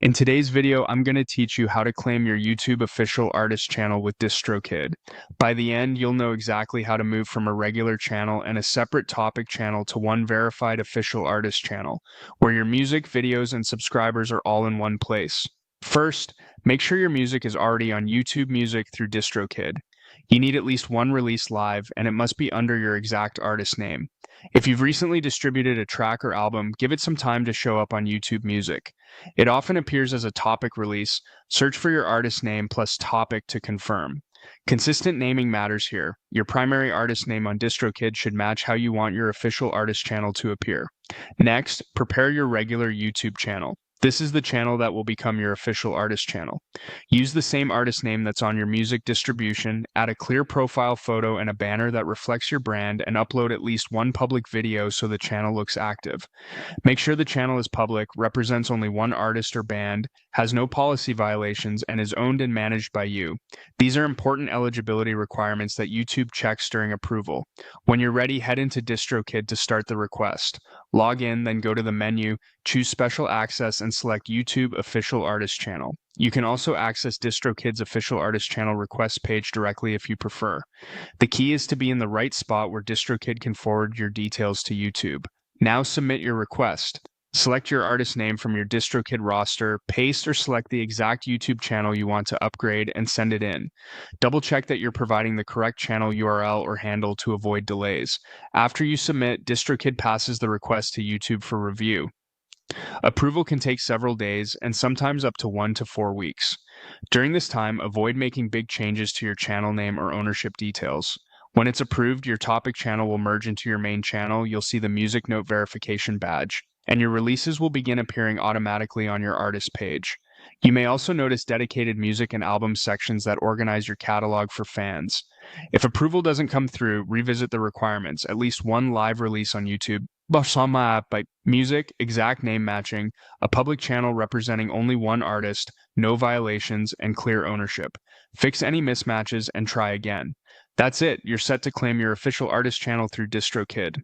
In today's video, I'm going to teach you how to claim your YouTube official artist channel with Distrokid. By the end, you'll know exactly how to move from a regular channel and a separate topic channel to one verified official artist channel, where your music, videos, and subscribers are all in one place. First, make sure your music is already on YouTube Music through Distrokid. You need at least one release live, and it must be under your exact artist name. If you've recently distributed a track or album, give it some time to show up on YouTube Music. It often appears as a topic release. Search for your artist name plus topic to confirm. Consistent naming matters here. Your primary artist name on DistroKid should match how you want your official artist channel to appear. Next, prepare your regular YouTube channel. This is the channel that will become your official artist channel. Use the same artist name that's on your music distribution, add a clear profile photo and a banner that reflects your brand, and upload at least one public video so the channel looks active. Make sure the channel is public, represents only one artist or band, has no policy violations, and is owned and managed by you. These are important eligibility requirements that YouTube checks during approval. When you're ready, head into DistroKid to start the request. Log in, then go to the menu, choose Special Access, and select YouTube Official Artist Channel. You can also access DistroKid's Official Artist Channel request page directly if you prefer. The key is to be in the right spot where DistroKid can forward your details to YouTube. Now submit your request. Select your artist name from your DistroKid roster, paste or select the exact YouTube channel you want to upgrade, and send it in. Double check that you're providing the correct channel URL or handle to avoid delays. After you submit, DistroKid passes the request to YouTube for review. Approval can take several days and sometimes up to 1 to 4 weeks. During this time, avoid making big changes to your channel name or ownership details. When it's approved, your topic channel will merge into your main channel. You'll see the music note verification badge, and your releases will begin appearing automatically on your artist page. You may also notice dedicated music and album sections that organize your catalog for fans. If approval doesn't come through, revisit the requirements, at least one live release on YouTube, by music, exact name matching, a public channel representing only one artist, no violations, and clear ownership. Fix any mismatches and try again. That's it. You're set to claim your official artist channel through DistroKid.